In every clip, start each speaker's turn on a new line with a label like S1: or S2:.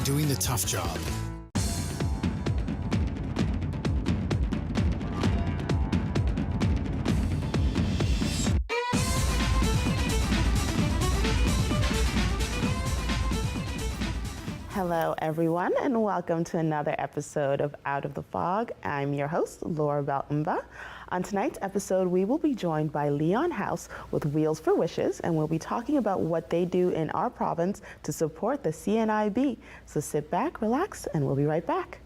S1: doing the tough job.
S2: Hello, everyone, and welcome to another episode of Out of the Fog. I'm your host, Laurabel Mba. On tonight's episode, we will be joined by Leon House with Wheels for Wishes, and we'll be talking about what they do in our province to support the CNIB. So sit back, relax, and we'll be right back.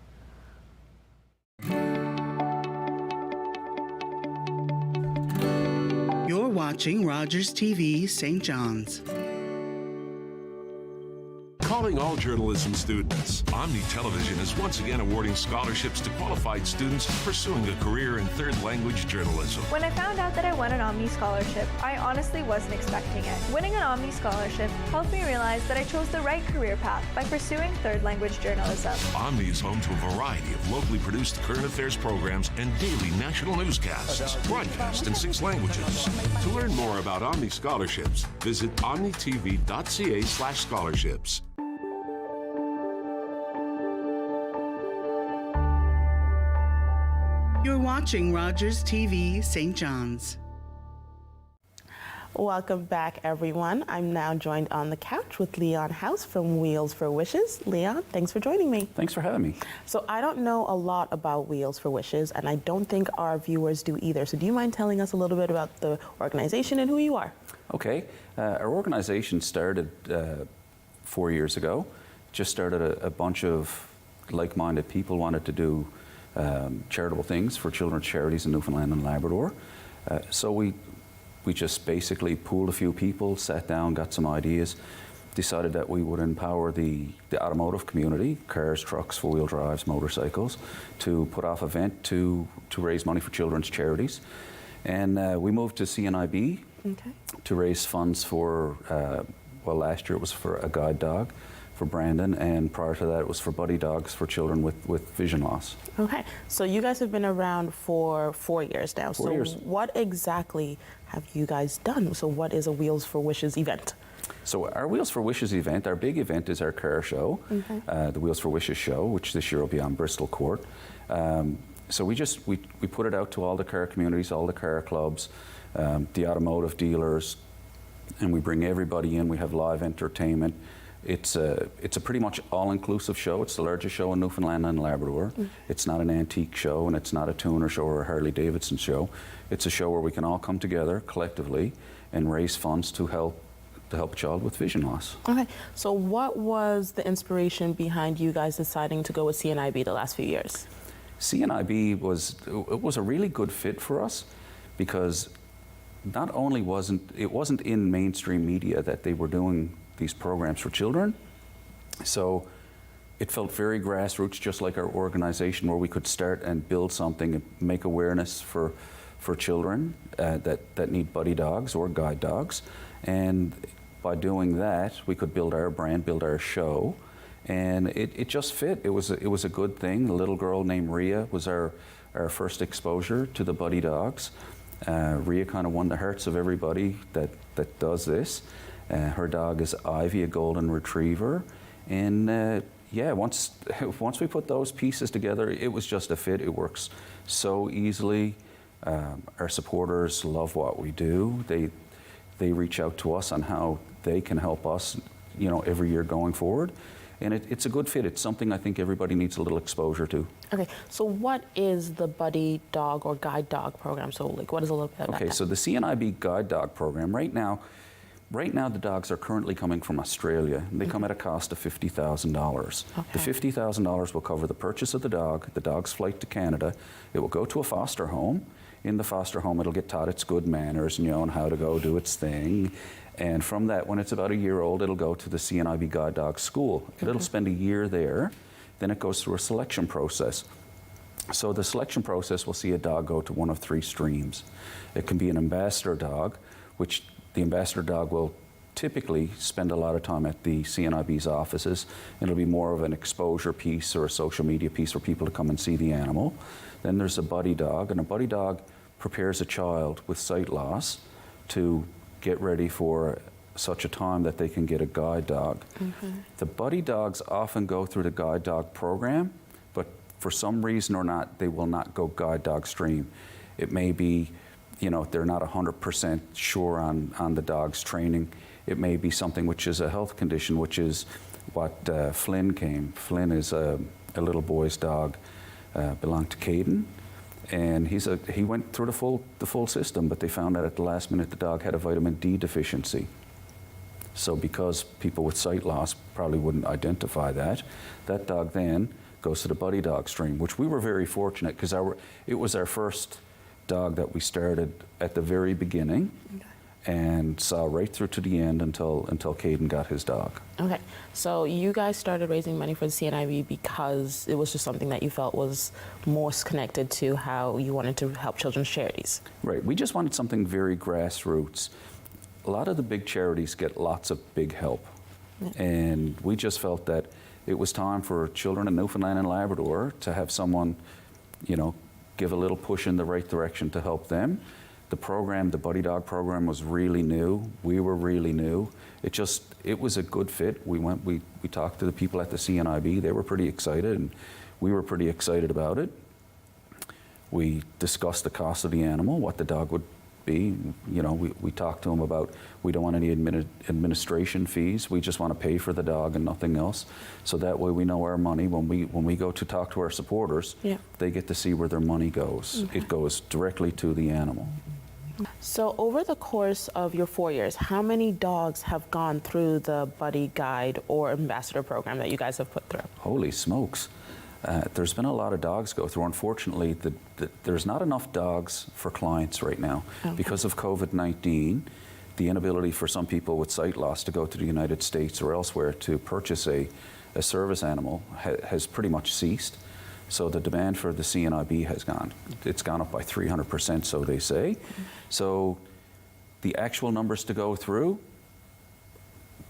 S3: You're watching Rogers TV St. John's.
S4: Calling all journalism students, Omni Television is once again awarding scholarships to qualified students pursuing a career in third language journalism.
S5: When I found out that I won an Omni scholarship, I honestly wasn't expecting it. Winning an Omni scholarship helped me realize that I chose the right career path by pursuing third language journalism.
S4: Omni is home to a variety of locally produced current affairs programs and daily national newscasts, broadcast in 6 languages. To learn more about Omni scholarships, visit omnitv.ca/scholarships.
S3: You're watching Rogers TV St. John's.
S2: Welcome back, everyone. I'm now joined on the couch with Leon House from Wheels for Wishes. Leon, thanks for joining me.
S6: Thanks for having me.
S2: So I don't know a lot about Wheels for Wishes, and I don't think our viewers do either. So do you mind telling us a little bit about the organization and who you are?
S6: Okay. Our organization started 4 years ago. Just started a bunch of like-minded people wanted to do charitable things for children's charities in Newfoundland and Labrador. So we just basically pooled a few people, sat down, got some ideas, decided that we would empower the automotive community, cars, trucks, four-wheel drives, motorcycles, to put off an event to raise money for children's charities. And we moved to CNIB to raise funds for, last year it was for a guide dog for Brandon, and prior to that it was for buddy dogs for children with vision loss.
S2: Okay, so you guys have been around for 4 years now.
S6: 4 years.
S2: What exactly have you guys done? So what is a Wheels for Wishes event?
S6: So our Wheels for Wishes event, our big event is our car show, the Wheels for Wishes show, which this year will be on Bristol Court. So we put it out to all the car communities, all the car clubs, the automotive dealers, and we bring everybody in. We have live entertainment. It's a pretty much all-inclusive show. It's the largest show in Newfoundland and Labrador. It's not an antique show, and it's not a tuner show or a Harley-Davidson show. It's a show where we can all come together collectively and raise funds to help a child with vision loss.
S2: Okay, so what was the inspiration behind you guys deciding to go with CNIB the last few years?
S6: CNIB was a really good fit for us because not only wasn't in mainstream media that they were doing these programs for children, so it felt very grassroots, just like our organization, where we could start and build something and make awareness for children that need buddy dogs or guide dogs. And by doing that, we could build our brand, build our show, and it just fit. It was a good thing. The little girl named Rhea was our first exposure to the buddy dogs. Rhea kind of won the hearts of everybody that does this. Her dog is Ivy, a golden retriever, and once we put those pieces together, it was just a fit. It works so easily. Our supporters love what we do. They reach out to us on how they can help us, every year going forward. And it's a good fit. It's something I think everybody needs a little exposure to.
S2: Okay, so what is the buddy dog or guide dog program? So what is a little bit about that?
S6: Okay, so the CNIB guide dog program, right now the dogs are currently coming from Australia. And they come at a cost of $50,000.
S2: Okay.
S6: The $50,000 will cover the purchase of the dog's flight to Canada. It will go to a foster home. In the foster home, it'll get taught its good manners, and how to go do its thing. And from that, when it's about a year old, it'll go to the CNIB Guide Dog School. It'll spend a year there. Then it goes through a selection process. So the selection process will see a dog go to one of 3 streams. It can be an ambassador dog, which the ambassador dog will typically spend a lot of time at the CNIB's offices. It'll be more of an exposure piece or a social media piece for people to come and see the animal. Then there's a buddy dog, and a buddy dog prepares a child with sight loss to get ready for such a time that they can get a guide dog. The buddy dogs often go through the guide dog program, but for some reason or not, they will not go guide dog stream. It may be, you know, they're not 100% sure on the dog's training. It may be something which is a health condition, which is what Flynn came. Flynn is a little boy's dog, belonged to Caden. And he went through the full system, but they found out at the last minute the dog had a vitamin D deficiency. So because people with sight loss probably wouldn't identify that, that dog then goes to the buddy dog stream, which we were very fortunate because it was our first dog that we started at the very beginning. And saw right through to the end until Caden got his dog.
S2: Okay, so you guys started raising money for the CNIB because it was just something that you felt was most connected to how you wanted to help children's charities.
S6: Right, we just wanted something very grassroots. A lot of the big charities get lots of big help. And we just felt that it was time for children in Newfoundland and Labrador to have someone, you know, give a little push in the right direction to help them. The program, the buddy dog program, was really new. We were really new. It was a good fit. We talked to the people at the CNIB. They were pretty excited, and we were pretty excited about it. We discussed the cost of the animal, what the dog would be. You know, we talked to them about, we don't want any administration fees. We just want to pay for the dog and nothing else. So that way we know our money. When we go to talk to our supporters, they get to see where their money goes. It goes directly to the animal.
S2: So over the course of your 4 years, how many dogs have gone through the buddy guide or ambassador program that you guys have put through?
S6: Holy smokes. There's been a lot of dogs go through. Unfortunately, there's not enough dogs for clients right now. Because of COVID-19, the inability for some people with sight loss to go to the United States or elsewhere to purchase a service animal has pretty much ceased. So the demand for the CNIB has gone up by 300%, so they say. So the actual numbers to go through,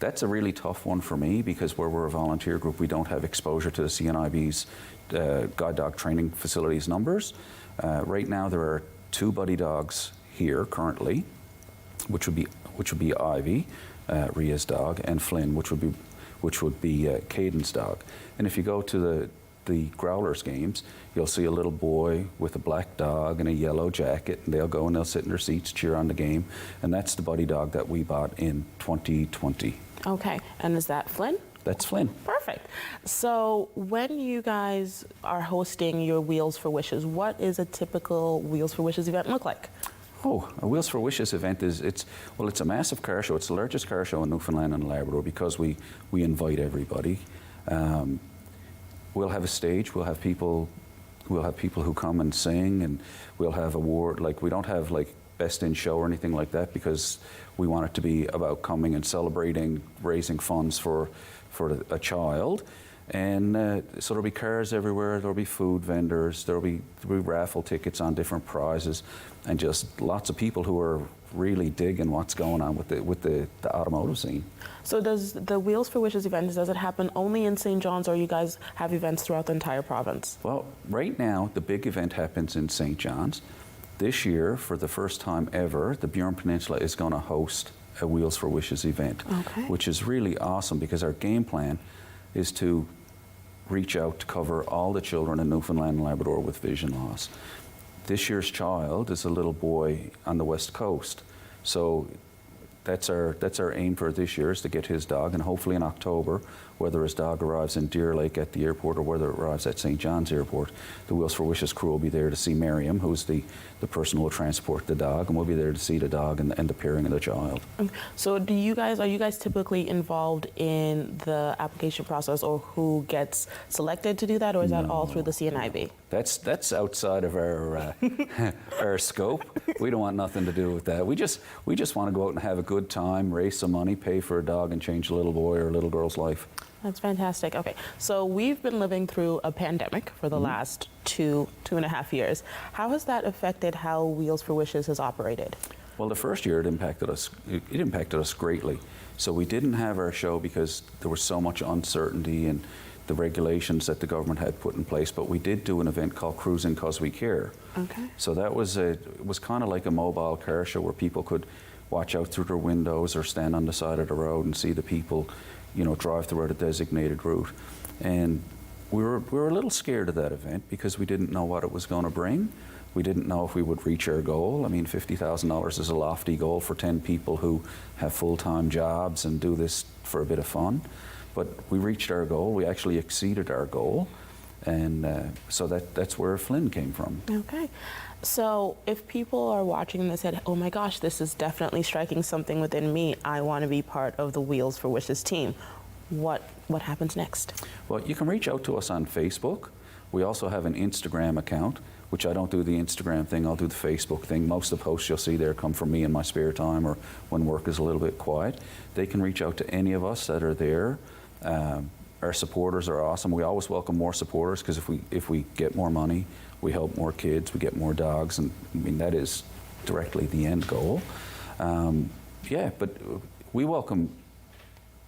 S6: that's a really tough one for me because where we're a volunteer group, we don't have exposure to the CNIB's guide dog training facilities numbers. Right now there are 2 buddy dogs here currently, which would be Ivy, Ria's dog, and Flynn, which would be Caden's dog. And if you go to the Growlers games, you'll see a little boy with a black dog and a yellow jacket, and they'll go and they'll sit in their seats, cheer on the game, and that's the buddy dog that we bought in 2020.
S2: Okay, and is that Flynn?
S6: That's Flynn.
S2: Perfect. So when you guys are hosting your Wheels for Wishes, what is a typical Wheels for Wishes event look like?
S6: Oh, a Wheels for Wishes event it's a massive car show. It's the largest car show in Newfoundland and Labrador because we invite everybody. We'll have a stage. We'll have people who come and sing, and we'll have award. Like, we don't have like best in show or anything like that because we want it to be about coming and celebrating, raising funds for a child. And so there'll be cars everywhere. There'll be food vendors. There'll be raffle tickets on different prizes, and just lots of people who are really digging what's going on with the automotive scene.
S2: So does the Wheels for Wishes event, does it happen only in St. John's, or you guys have events throughout the entire province?
S6: Well, right now the big event happens in St. John's. This year, for the first time ever, the Burin Peninsula is going to host a Wheels for Wishes event, which is really awesome because our game plan is to reach out to cover all the children in Newfoundland and Labrador with vision loss. This year's child is a little boy on the West Coast, so that's our aim for this year, is to get his dog, and hopefully in October, whether his dog arrives in Deer Lake at the airport or whether it arrives at St. John's Airport, the Wheels for Wishes crew will be there to see Miriam, who's the person who will transport the dog, and we'll be there to see the dog and the pairing of the child.
S2: So are you guys typically involved in the application process, or who gets selected to do that, or is that all through the CNIB?
S6: That's outside of our our scope. We don't want nothing to do with that. We just want to go out and have a good time, raise some money, pay for a dog, and change a little boy or a little girl's life.
S2: That's fantastic. Okay, so we've been living through a pandemic for the last two and a half years. How has that affected how Wheels for Wishes has operated?
S6: Well, the first year it impacted us. It impacted us greatly. So we didn't have our show because there was so much uncertainty and the regulations that the government had put in place. But we did do an event called Cruising 'Cause We Care.
S2: Okay.
S6: So that was it was kind of like a mobile car show where people could watch out through their windows or stand on the side of the road and see the people, drive through the designated route. And we were a little scared of that event because we didn't know what it was going to bring. We didn't know if we would reach our goal. I mean, $50,000 is a lofty goal for 10 people who have full-time jobs and do this for a bit of fun. But we reached our goal. We actually exceeded our goal. And so that's where Flynn came from.
S2: Okay. So if people are watching and they said, oh my gosh, this is definitely striking something within me, I want to be part of the Wheels for Wishes team, what happens next?
S6: Well, you can reach out to us on Facebook. We also have an Instagram account, which I don't do the Instagram thing, I'll do the Facebook thing. Most of the posts you'll see there come from me in my spare time or when work is a little bit quiet. They can reach out to any of us that are there. Our supporters are awesome. We always welcome more supporters because if we get more money, we help more kids, we get more dogs, and I mean that is directly the end goal. But we welcome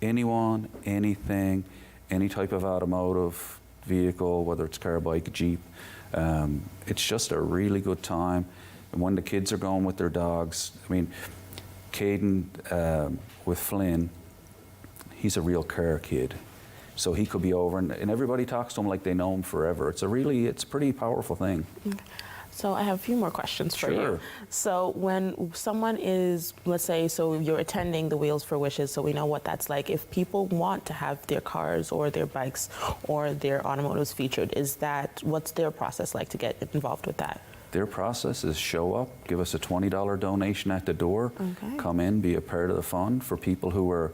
S6: anyone, anything, any type of automotive vehicle, whether it's car, bike, Jeep. It's just a really good time. And when the kids are going with their dogs, I mean, Caden with Flynn, he's a real car kid. So he could be over and everybody talks to him like they know him forever. It's a pretty powerful thing.
S2: Okay. So I have a few more questions for
S6: Sure.
S2: you. So when someone is, let's say, so you're attending the Wheels for Wishes, so we know what that's like. If people want to have their cars or their bikes or their automotives featured, what's their process like to get involved with that?
S6: Their process is show up, give us a $20 donation at the door,
S2: Okay.
S6: come in, be a part of the fun. For people who are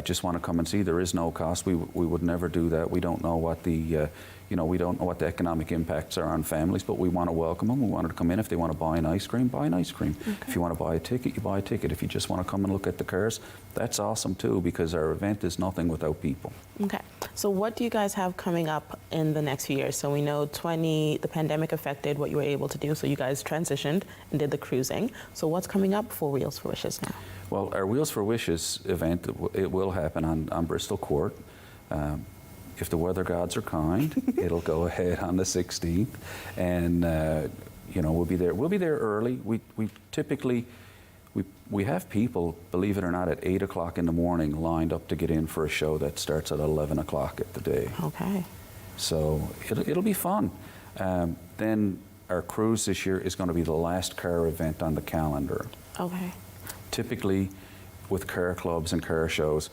S6: just want to come and see, there is no cost. We would never do that. We don't know what the we don't know what the economic impacts are on families, but we want to welcome them. We want them to come in. If they want to buy an ice cream, buy an ice cream.
S2: Okay.
S6: If you want to buy a ticket, you buy a ticket. If you just want to come and look at the cars, that's awesome too, because our event is nothing without people.
S2: Okay. So what do you guys have coming up in the next few years? So we know the pandemic affected what you were able to do, so you guys transitioned and did the cruising. So what's coming up for Wheels for Wishes now?
S6: Well, our Wheels for Wishes event, it will happen on Bristol Court. If the weather gods are kind, it'll go ahead on the 16th, and we'll be there. We'll be there early. We typically we have people, believe it or not, at 8 o'clock in the morning lined up to get in for a show that starts at 11 o'clock at the day.
S2: Okay.
S6: So it'll be fun. Then our cruise this year is going to be the last car event on the calendar.
S2: Okay.
S6: Typically, with car clubs and car shows,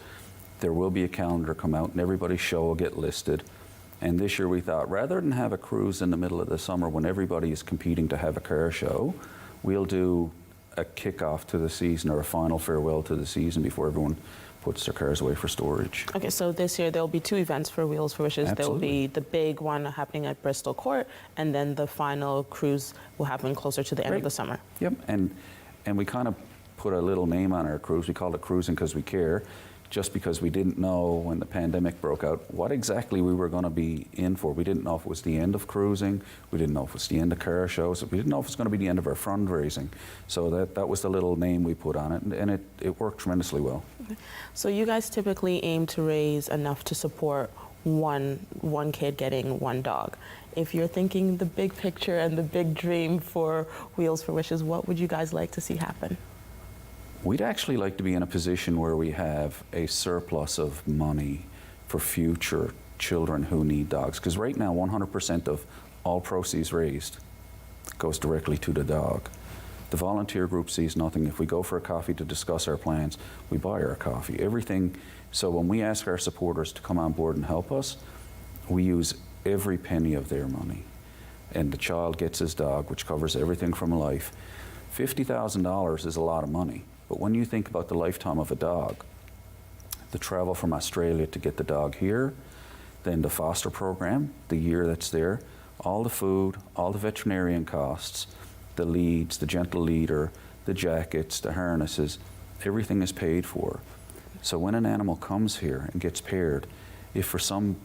S6: there will be a calendar come out and everybody's show will get listed. And this year we thought, rather than have a cruise in the middle of the summer when everybody is competing to have a car show, we'll do a kickoff to the season or a final farewell to the season before everyone puts their cars away for storage.
S2: Okay, so this year there'll be 2 events for Wheels for Wishes.
S6: Absolutely.
S2: There'll be the big one happening at Bristol Court, and then the final cruise will happen closer to the end of the summer.
S6: Yep, and we kind of put a little name on our cruise. We called it Cruising Because We Care, just because we didn't know when the pandemic broke out what exactly we were going to be in for. We didn't know if it was the end of cruising. We didn't know if it was the end of car shows. We didn't know if it was going to be the end of our fundraising. So that was the little name we put on it, and it worked tremendously well.
S2: Okay. So you guys typically aim to raise enough to support one kid getting 1 dog. If you're thinking the big picture and the big dream for Wheels for Wishes, what would you guys like to see happen?
S6: We'd actually like to be in a position where we have a surplus of money for future children who need dogs. Because right now, 100% of all proceeds raised goes directly to the dog. The volunteer group sees nothing. If we go for a coffee to discuss our plans, we buy our coffee. Everything. So when we ask our supporters to come on board and help us, we use every penny of their money. And the child gets his dog, which covers everything from life. $50,000 is a lot of money. But when you think about the lifetime of a dog, the travel from Australia to get the dog here, then the foster program, the year that's there, all the food, all the veterinarian costs, the leads, the gentle leader, the jackets, the harnesses, everything is paid for. So when an animal comes here and gets paired, if for some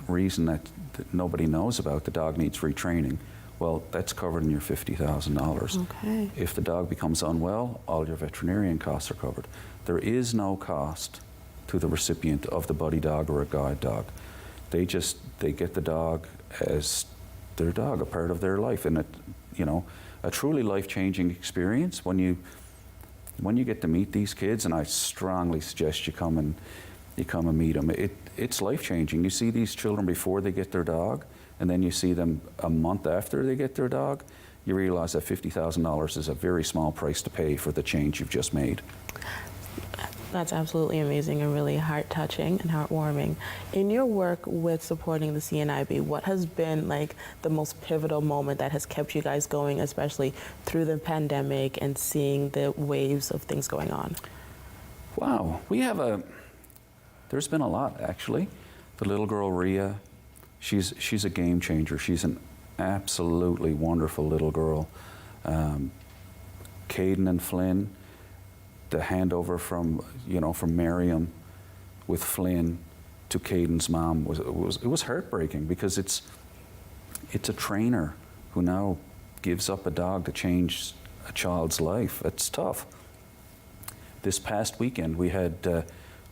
S6: reason that nobody knows about, the dog needs retraining, well, that's covered in your $50,000.
S2: Okay.
S6: If the dog becomes unwell, all your veterinarian costs are covered. There is no cost to the recipient of the buddy dog or a guide dog. They get the dog as their dog, a part of their life, and a truly life-changing experience when you when you get to meet these kids, and I strongly suggest you come and meet them, it's life-changing. You see these children before they get their dog, and then you see them a month after they get their dog, you realize that $50,000 is a very small price to pay for the change you've just made.
S2: That's absolutely amazing and really heart-touching and heartwarming. In your work with supporting the CNIB, what has been like the most pivotal moment that has kept you guys going, especially through the pandemic and seeing the waves of things going on?
S6: Wow, there's been a lot, actually. The little girl, Rhea, she's a game changer. She's an absolutely wonderful little girl. Caden and Flynn, the handover from Miriam with Flynn to Caden's mom was heartbreaking, because it's a trainer who now gives up a dog to change a child's life. It's tough. This past weekend we had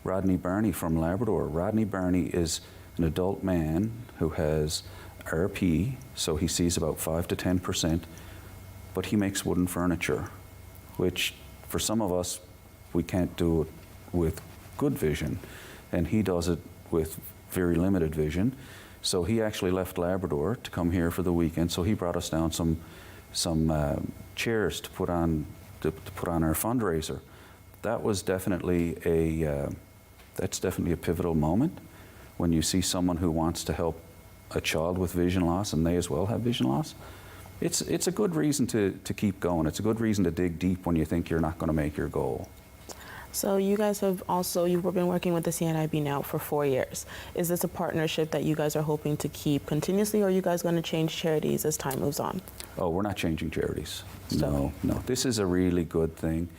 S6: Rodney Barney from Labrador. Rodney Barney is an adult man who has RP, so he sees about 5 to 10%, but he makes wooden furniture, which for some of us, we can't do it with good vision, and he does it with very limited vision. So he actually left Labrador to come here for the weekend. So he brought us down some chairs to put on our fundraiser. That was definitely that's definitely a pivotal moment when you see someone who wants to help a child with vision loss, and they as well have vision loss. It's a good reason to keep going. It's a good reason to dig deep when you think you're not going to make your goal.
S2: So you guys you've been working with the CNIB now for 4 years. Is this a partnership that you guys are hoping to keep continuously, or are you guys going to change charities as time moves on?
S6: Oh, we're not changing charities. No. This is a really good thing.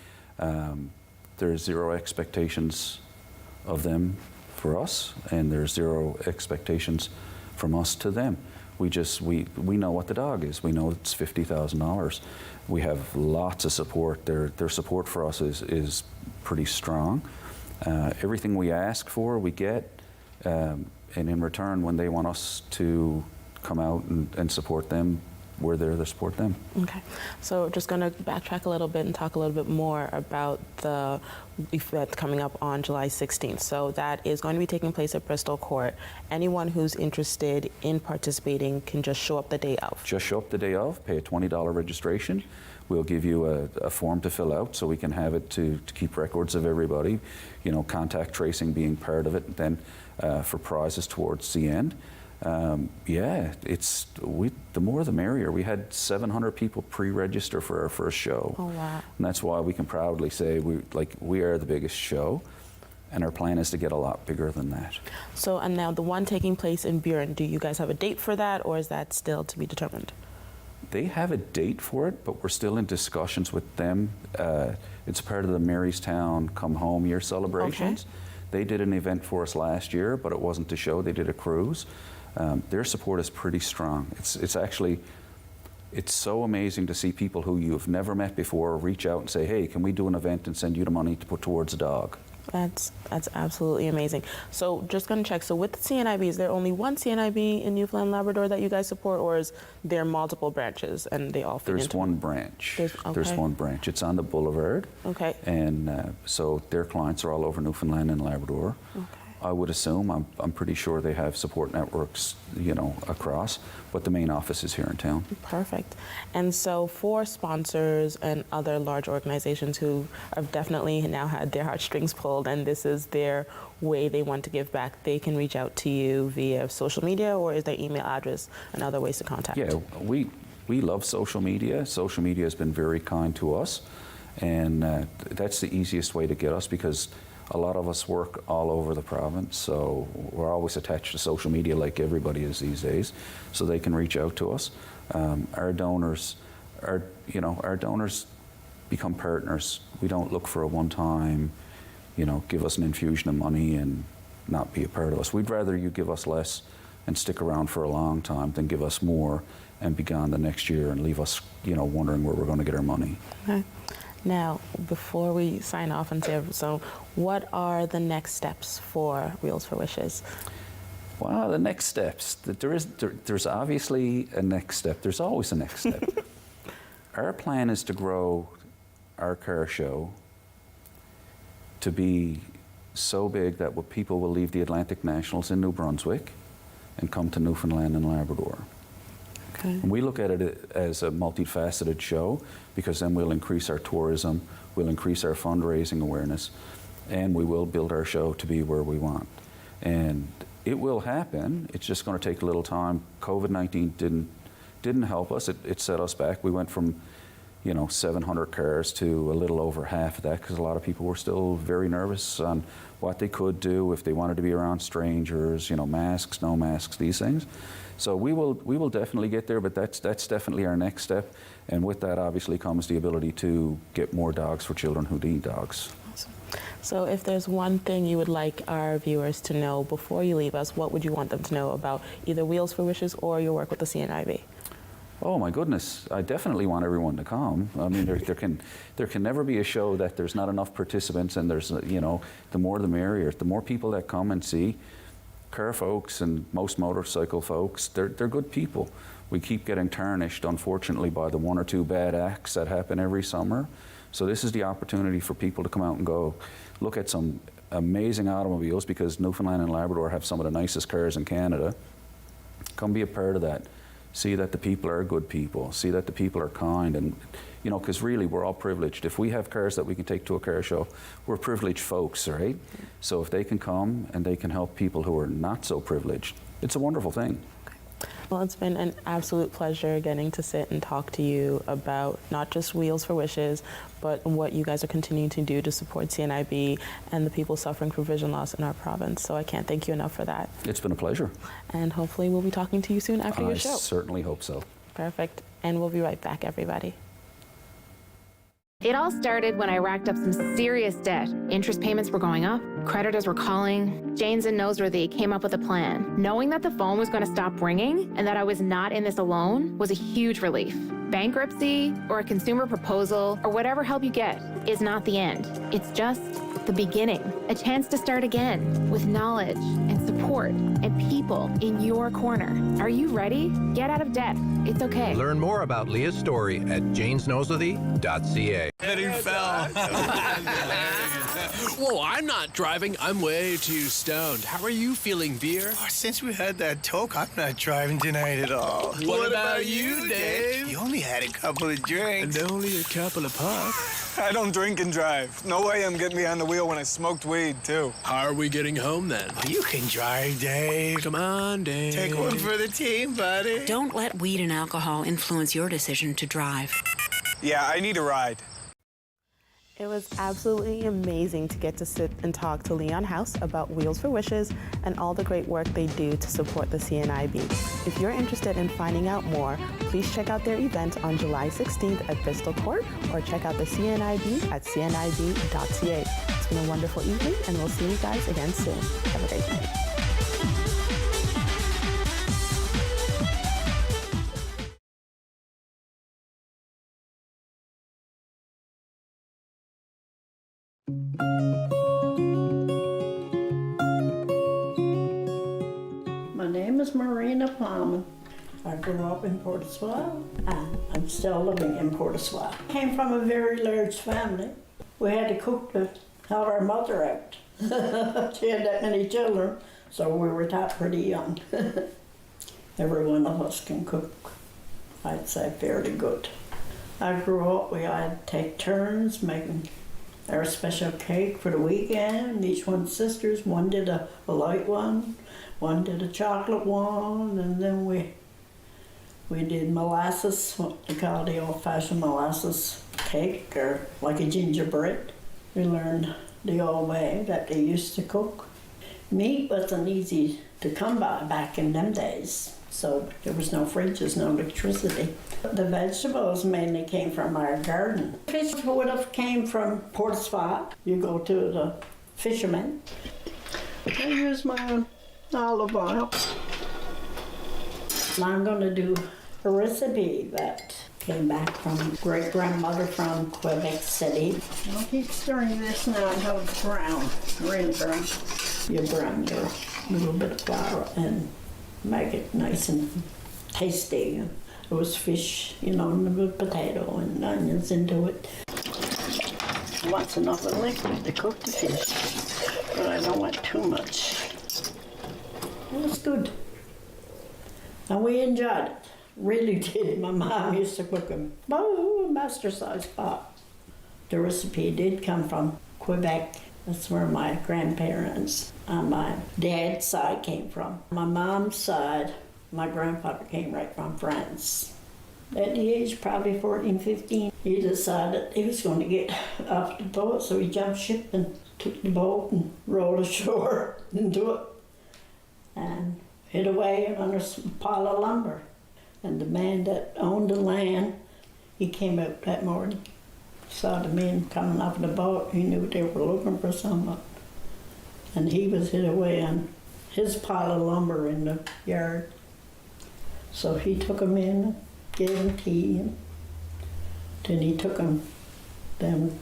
S6: There's zero expectations of them for us, and there's zero expectations from us to them. We know what the dog is. We know it's $50,000. We have lots of support. Their support for us is pretty strong. Everything we ask for, we get, and in return, when they want us to come out and support them, we're there to support them.
S2: Okay, so just going to backtrack a little bit and talk a little bit more about the event coming up on July 16th. So that is going to be taking place at Bristol Court. Anyone who's interested in participating can just show up the day of.
S6: Just show up the day of, pay a $20 registration. We'll give you a form to fill out so we can have it to keep records of everybody, contact tracing being part of it, and then for prizes towards the end. The more the merrier. We had 700 people pre-register for our first show.
S2: Oh, wow.
S6: And that's why we can proudly say we are the biggest show, and our plan is to get a lot bigger than that.
S2: So, and now the one taking place in Buren, do you guys have a date for that, or is that still to be determined?
S6: They have a date for it, but we're still in discussions with them. It's part of the Marystown Come Home Year celebrations.
S2: Okay.
S6: They did an event for us last year, but it wasn't a show. They did a cruise. Their support is pretty strong. It's so amazing to see people who you've never met before reach out and say, hey, can we do an event and send you the money to put towards a dog?
S2: That's absolutely amazing. So just going to check, so with the CNIB, is there only one CNIB in Newfoundland Labrador that you guys support, or is there multiple branches and they all fit
S6: There's one branch. There's
S2: okay.
S6: one branch. It's on the boulevard.
S2: Okay.
S6: And so their clients are all over Newfoundland and Labrador.
S2: Okay.
S6: I would assume, I'm pretty sure they have support networks, across, but the main office is here in town.
S2: Perfect. And so for sponsors and other large organizations who have definitely now had their heartstrings pulled and this is their way they want to give back, they can reach out to you via social media, or is their email address and other ways to contact?
S6: Yeah, we love social media. Social media has been very kind to us, and that's the easiest way to get us, because a lot of us work all over the province, so we're always attached to social media like everybody is these days, so they can reach out to us. Our donors become partners. We don't look for a one-time, give us an infusion of money and not be a part of us. We'd rather you give us less and stick around for a long time than give us more and be gone the next year and leave us, wondering where we're going to get our money. Okay.
S2: Now, before we sign off and say, so what are the next steps for Wheels for Wishes?
S6: Well, the next steps, there's obviously a next step. There's always a next step. Our plan is to grow our car show to be so big that people will leave the Atlantic Nationals in New Brunswick and come to Newfoundland and Labrador.
S2: Okay.
S6: And we look at it as a multifaceted show, because then we'll increase our tourism, we'll increase our fundraising awareness, and we will build our show to be where we want. And it will happen. It's just going to take a little time. COVID-19 didn't help us. It set us back. We went from 700 cars to a little over half of that, because a lot of people were still very nervous on what they could do if they wanted to be around strangers, masks, no masks, these things. So we will definitely get there, but that's definitely our next step. And with that, obviously, comes the ability to get more dogs for children who need dogs.
S2: Awesome. So if there's one thing you would like our viewers to know before you leave us, what would you want them to know about either Wheels for Wishes or your work with the CNIB?
S6: Oh my goodness, I definitely want everyone to come. I mean, there can never be a show that there's not enough participants, and there's, the more the merrier. The more people that come and see, car folks and most motorcycle folks, they're good people. We keep getting tarnished, unfortunately, by the one or two bad acts that happen every summer. So this is the opportunity for people to come out and go look at some amazing automobiles, because Newfoundland and Labrador have some of the nicest cars in Canada. Come be a part of that. See that the people are good people. See that the people are kind. And, because really we're all privileged. If we have cars that we can take to a car show, we're privileged folks, right? So if they can come and they can help people who are not so privileged, it's a wonderful thing.
S2: Well, it's been an absolute pleasure getting to sit and talk to you about not just Wheels for Wishes, but what you guys are continuing to do to support CNIB and the people suffering from vision loss in our province. So I can't thank you enough for that.
S6: It's been a pleasure.
S2: And hopefully we'll be talking to you soon after your show.
S6: I certainly hope so.
S2: Perfect. And we'll be right back, everybody.
S1: It all started when I racked up some serious debt. Interest payments were going up, creditors were calling. Janes and Noseworthy came up with a plan. Knowing that the phone was going to stop ringing and that I was not in this alone was a huge relief. Bankruptcy or a consumer proposal or whatever help you get is not the end. It's just the beginning. A chance to start again with knowledge and support and people in your corner. Are you ready? Get out of debt. It's okay.
S7: Learn more about Leah's story at janesnoseworthy.ca.
S8: And he fell. Whoa, I'm not driving. I'm way too stoned. How are you feeling, Beer?
S9: Oh, since we had that talk, I'm not driving tonight at all.
S8: What about you, Dave?
S9: You only had a couple of drinks.
S8: And only a couple of puffs.
S10: I don't drink and drive. No way I'm getting behind the wheel when I smoked weed, too.
S8: How are we getting home, then?
S9: Oh, you can drive, Dave.
S8: Come on, Dave.
S9: Take one for the team, buddy.
S11: Don't let weed and alcohol influence your decision to drive.
S10: Yeah, I need a ride.
S2: It was absolutely amazing to get to sit and talk to Leon House about Wheels for Wishes and all the great work they do to support the CNIB. If you're interested in finding out more, please check out their event on July 16th at Bristol Court, or check out the CNIB at cnib.ca. It's been a wonderful evening, and we'll see you guys again soon. Have a great night.
S12: My name is Marina Plowman. I grew up in Portiswell, and I'm still living in Portiswell. Came from a very large family. We had to cook to help our mother out. She had that many children, so we were taught pretty young. Every one of us can cook, I'd say, fairly good. I grew up, we had to take turns making our special cake for the weekend. Each one's sisters, one did a light one did a chocolate one, and then we did molasses, what they call the old-fashioned molasses cake, or like a gingerbread. We learned the old way that they used to cook. Meat wasn't easy to come by back in them days, so there was no fridges, no electricity. The vegetables mainly came from our garden. Fish would have came from Portiswell. You go to the fishermen. I use my own olive oil. Now I'm going to do a recipe that came back from great-grandmother from Quebec City. I'll keep stirring this now until it's brown, really brown. You brown your little bit of flour and make it nice and tasty. It was fish, and a good potato and onions into it. wants enough of liquid to cook the fish, but I don't want too much. It was good. And we enjoyed it. Really did. My mom used to cook a master-sized pot. The recipe did come from Quebec. That's where my grandparents on my dad's side came from. My mom's side, my grandfather came right from France. At the age probably 14, 15, he decided he was going to get off the boat, so he jumped ship and took the boat and rowed ashore into it and hid away under a pile of lumber. And the man that owned the land, he came out that morning, saw the men coming off the boat. He knew they were looking for someone. And he was hid away on his pile of lumber in the yard. So he took them in and gave them tea. And then he took them,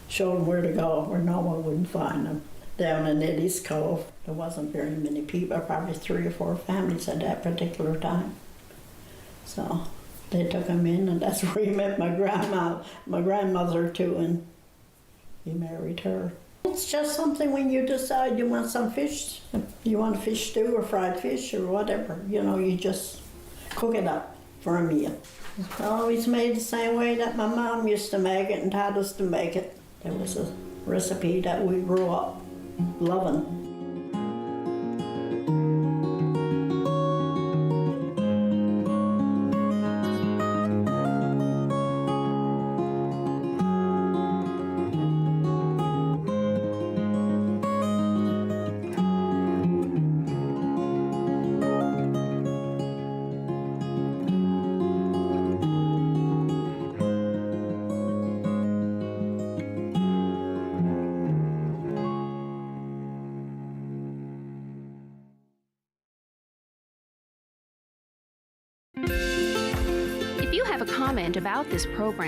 S12: showed them where to go, where no one wouldn't find them. Down in Eddie's Cove, there wasn't very many people, probably 3 or 4 families at that particular time. So they took him in, and that's where he met my grandmother too, and he married her. It's just something when you decide you want some fish, you want a fish stew or fried fish or whatever, you know, you just cook it up for a meal. It's always made the same way that my mom used to make it and taught us to make it. It was a recipe that we grew up loving.
S1: If you have a comment about this program,